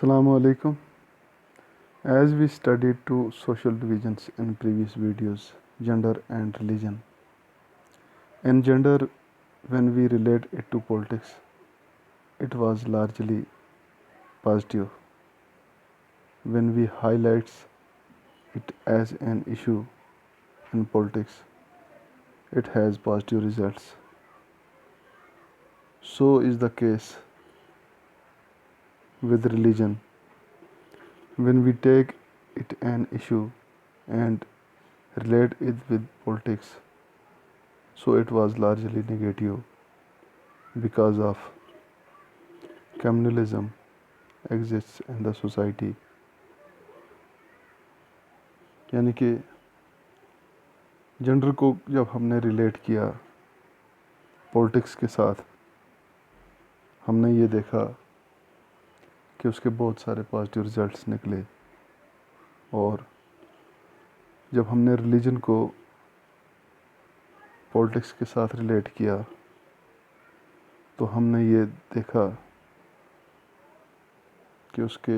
Assalamu alaikum. As we studied two social divisions in previous videos, gender and religion. In gender, when we relate it to politics, it was largely positive. When we highlights it as an issue in politics, it has positive results. So is the case with religion. When we take it an issue and relate it with politics, so it was largely negative because of communalism exists in the society. یعنی کہ gender کو جب ہم نے relate کیا politics کے ساتھ، ہم نے یہ دیکھا کہ اس کے بہت سارے پازیٹیو رزلٹس نکلے، اور جب ہم نے ریلیجن کو پولیٹکس کے ساتھ ریلیٹ کیا تو ہم نے یہ دیکھا کہ اس کے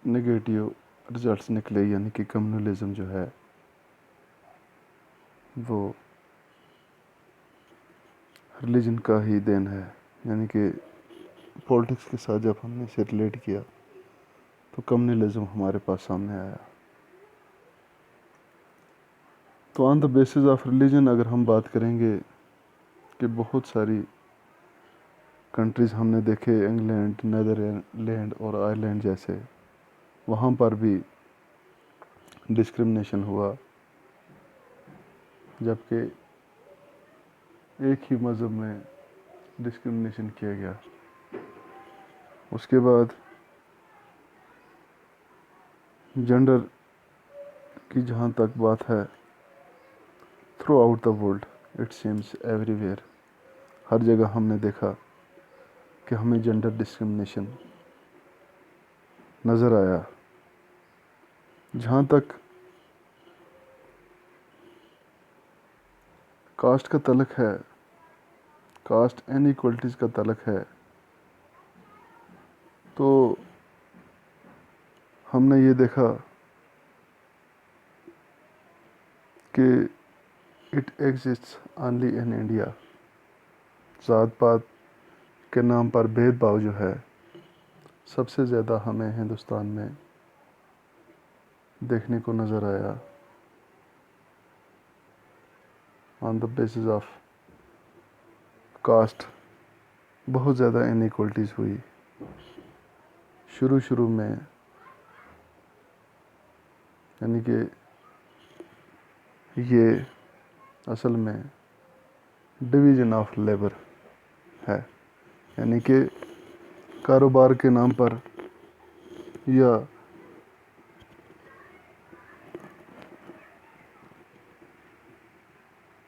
نگیٹیو رزلٹس نکلے، یعنی کہ کمیونلزم جو ہے وہ ریلیجن کا ہی دین ہے. یعنی کہ پولیٹکس کے ساتھ جب ہم نے اسے ریلیٹ کیا تو کمیونلزم ہمارے پاس سامنے آیا. تو آن دا بیسس آف ریلیجن اگر ہم بات کریں گے کہ بہت ساری کنٹریز ہم نے دیکھے، انگلینڈ، نیدرلینڈ اور آئرلینڈ جیسے، وہاں پر بھی ڈسکرمنیشن ہوا، جبکہ ایک ہی مذہب میں ڈسکرمنیشن کیا گیا. اس کے بعد جنڈر کی جہاں تک بات ہے، throughout the world it seems everywhere, ہر جگہ ہم نے دیکھا کہ ہمیں جنڈر ڈسکرمنیشن نظر آیا. جہاں تک کاسٹ کا تعلق ہے، کاسٹ ان ایکوالٹیز کا تعلق ہے، تو ہم نے یہ دیکھا کہ it exists only in India. ذات پات کے نام پر بھید بھاؤ جو ہے سب سے زیادہ ہمیں ہندوستان میں دیکھنے کو نظر آیا. آن دا بیسس آف کاسٹ بہت زیادہ ان ایکوالٹیز ہوئی. شروع میں یعنی کہ یہ اصل میں ڈویژن آف لیبر ہے، یعنی کہ کاروبار کے نام پر یا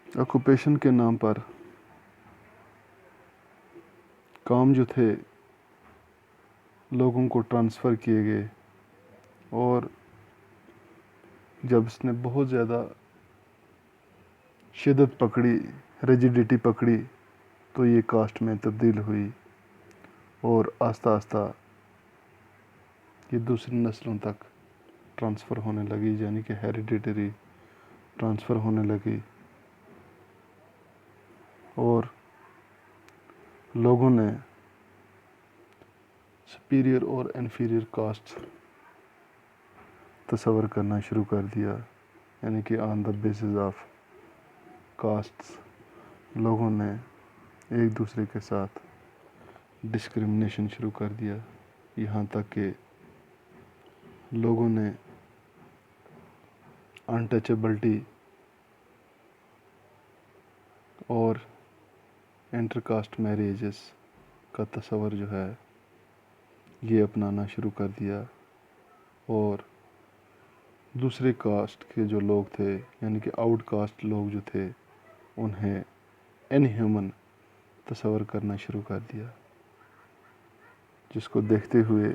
آکوپیشن کے نام پر کام جو تھے لوگوں کو ٹرانسفر کیے گئے، اور جب اس نے بہت زیادہ شدت پکڑی، ریجیڈیٹی پکڑی، تو یہ کاسٹ میں تبدیل ہوئی، اور آہستہ آہستہ یہ دوسری نسلوں تک ٹرانسفر ہونے لگی، یعنی کہ ہیریڈیٹری ٹرانسفر ہونے لگی، اور لوگوں نے سپیریئر اور انفیریئر کاسٹ تصور کرنا شروع کر دیا. یعنی کہ آن دا بیسس آف کاسٹس لوگوں نے ایک دوسرے کے ساتھ ڈسکرمنیشن شروع کر دیا، یہاں تک کہ لوگوں نے انٹچیبلٹی اور انٹر کاسٹ میریجز کا تصور جو ہے یہ اپنانا شروع کر دیا، اور دوسرے کاسٹ کے جو لوگ تھے، یعنی کہ آؤٹ کاسٹ لوگ جو تھے، انہیں ان ہیومن تصور کرنا شروع کر دیا، جس کو دیکھتے ہوئے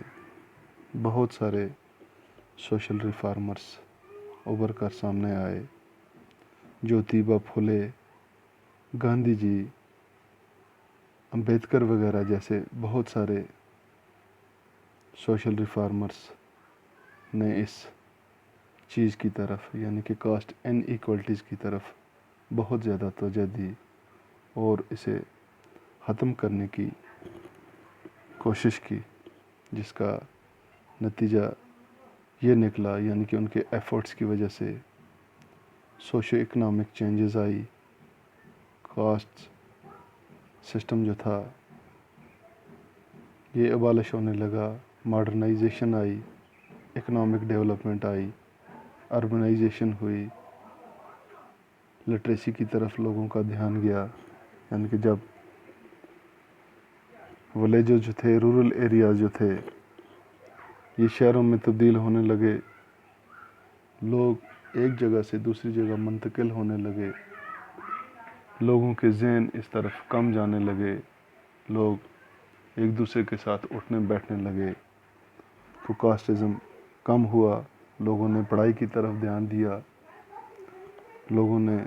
بہت سارے سوشل ریفارمرز ابھر کر سامنے آئے. جیوتیبا پھولے، گاندھی جی، امبیڈکر وغیرہ جیسے بہت سارے سوشل ریفارمرز نے اس چیز کی طرف یعنی کہ کاسٹ ان ایکوالٹیز کی طرف بہت زیادہ توجہ دی اور اسے ختم کرنے کی کوشش کی، جس کا نتیجہ یہ نکلا یعنی کہ ان کے ایفرٹس کی وجہ سے سوشو اکنامک چینجز آئی، کاسٹ سسٹم جو تھا یہ ابالش ہونے لگا، ماڈرنائزیشن آئی، اکنامک ڈیولپمنٹ آئی، اربنائزیشن ہوئی، لٹریسی کی طرف لوگوں کا دھیان گیا، یعنی کہ جب ولیجز جو تھے، رورل ایریاز جو تھے، یہ شہروں میں تبدیل ہونے لگے، لوگ ایک جگہ سے دوسری جگہ منتقل ہونے لگے، لوگوں کے ذہن اس طرف کم جانے لگے، لوگ ایک دوسرے کے ساتھ اٹھنے بیٹھنے لگے، تو کاسٹزم کم ہوا، لوگوں نے پڑھائی کی طرف دھیان دیا، لوگوں نے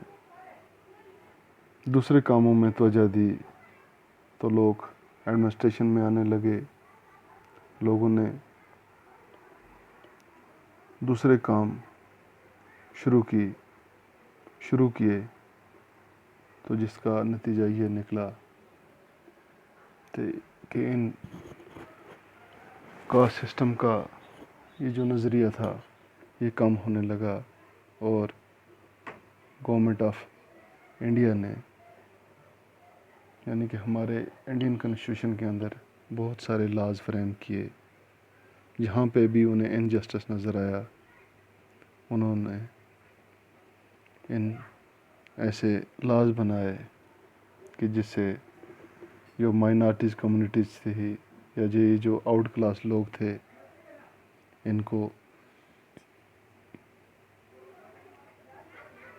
دوسرے کاموں میں توجہ دی، تو لوگ ایڈمنسٹریشن میں آنے لگے، لوگوں نے دوسرے کام شروع کیے، تو جس کا نتیجہ یہ نکلا کہ ان کاسٹ سسٹم کا یہ جو نظریہ تھا یہ کم ہونے لگا، اور گورنمنٹ آف انڈیا نے یعنی کہ ہمارے انڈین کانسٹیٹیوشن کے اندر بہت سارے لاز فریم کیے، جہاں پہ بھی انہیں انجسٹس نظر آیا انہوں نے ان ایسے لاز بنائے کہ جس سے جو مائنارٹیز کمیونٹیز تھی یا جو آؤٹ کلاس لوگ تھے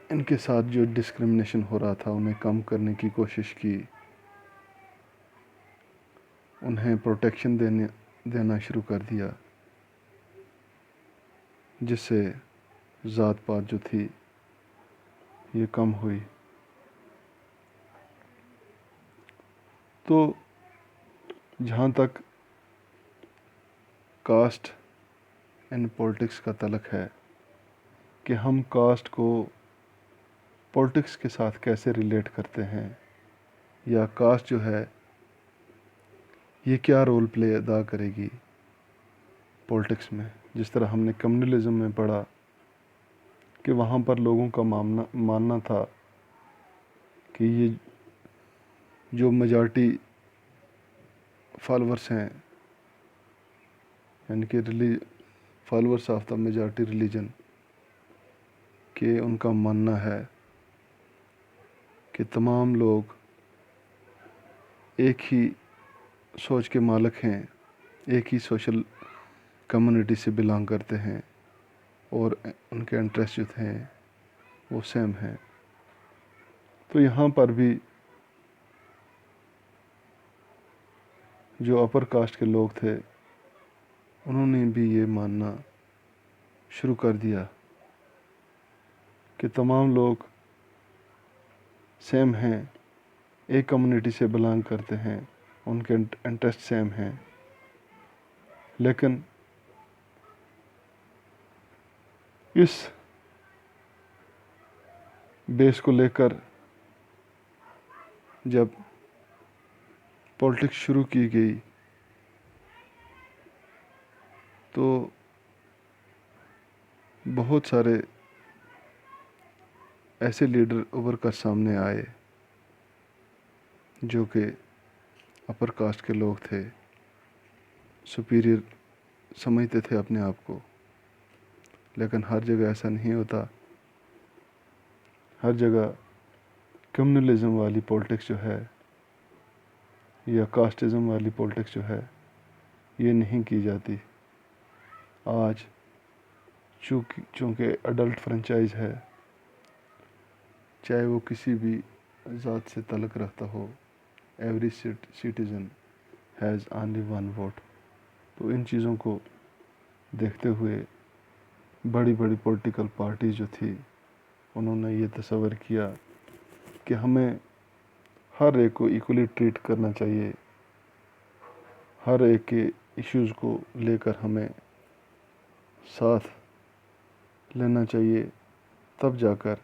ان کے ساتھ جو ڈسکرمنیشن ہو رہا تھا انہیں کم کرنے کی کوشش کی، انہیں پروٹیکشن دینا شروع کر دیا، جس سے ذات پات جو تھی یہ کم ہوئی۔ تو جہاں تک کاسٹ ان پولیٹکس کا تعلق ہے کہ ہم کاسٹ کو پولیٹکس کے ساتھ کیسے ریلیٹ کرتے ہیں، یا کاسٹ جو ہے یہ کیا رول پلے ادا کرے گی پولیٹکس میں، جس طرح ہم نے کمیونلزم میں پڑھا کہ وہاں پر لوگوں کا ماننا تھا کہ یہ جو میجارٹی فالورس ہیں یعنی کہ followers of the majority religion, کہ ان کا ماننا ہے کہ تمام لوگ ایک ہی سوچ کے مالک ہیں، ایک ہی سوشل کمیونٹی سے بلانگ کرتے ہیں، اور ان کے انٹرسٹ جو ہیں وہ سیم ہیں۔ تو یہاں پر بھی جو اپر کاسٹ کے لوگ تھے انہوں نے بھی یہ ماننا شروع کر دیا کہ تمام لوگ سیم ہیں، ایک کمیونٹی سے بلانگ کرتے ہیں، ان کے انٹرسٹ سیم ہیں، لیکن اس بیس کو لے کر جب پولیٹکس شروع کی گئی تو بہت سارے ایسے لیڈر ابھر کر سامنے آئے جو کہ اپر کاسٹ کے لوگ تھے، سپیریئر سمجھتے تھے اپنے آپ کو، لیکن ہر جگہ ایسا نہیں ہوتا، ہر جگہ کمیونلزم والی پولیٹکس جو ہے یا کاسٹزم والی پولیٹکس جو ہے یہ نہیں کی جاتی۔ آج چونکہ اڈلٹ فرنچائز ہے، چاہے وہ کسی بھی ذات سے تعلق رکھتا ہو، every citizen has only one vote, تو ان چیزوں کو دیکھتے ہوئے بڑی بڑی پولیٹیکل پارٹیز جو تھی انہوں نے یہ تصور کیا کہ ہمیں ہر ایک کو ایکولی ٹریٹ کرنا چاہیے، ہر ایک کے ایشوز کو لے کر ہمیں ساتھ لینا چاہیے، تب جا کر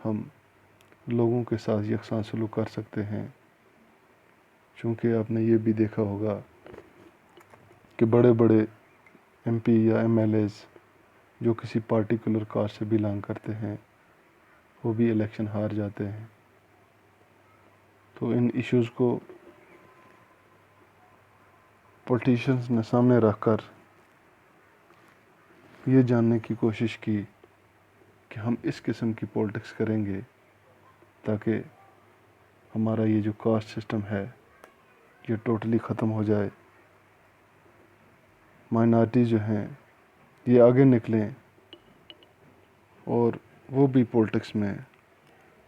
ہم لوگوں کے ساتھ یکساں سلوک کر سکتے ہیں۔ چونکہ آپ نے یہ بھی دیکھا ہوگا کہ بڑے بڑے ایم پی یا ایم ایل ایز جو کسی پارٹیکولر کاسٹ سے بلانگ کرتے ہیں وہ بھی الیکشن ہار جاتے ہیں۔ تو ان ایشوز کو پولیٹیشنز نے سامنے رکھ کر یہ جاننے کی کوشش کی کہ ہم اس قسم کی پولیٹکس کریں گے تاکہ ہمارا یہ جو کاسٹ سسٹم ہے یہ ٹوٹلی ختم ہو جائے، مائنارٹیز جو ہیں یہ آگے نکلیں اور وہ بھی پولیٹکس میں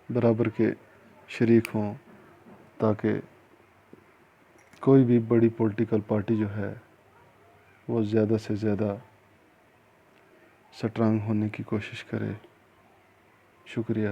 برابر کے شریک ہوں، تاکہ کوئی بھی بڑی پولیٹیکل پارٹی جو ہے وہ زیادہ سے زیادہ سٹرانگ ہونے کی کوشش کرے۔ شکریہ۔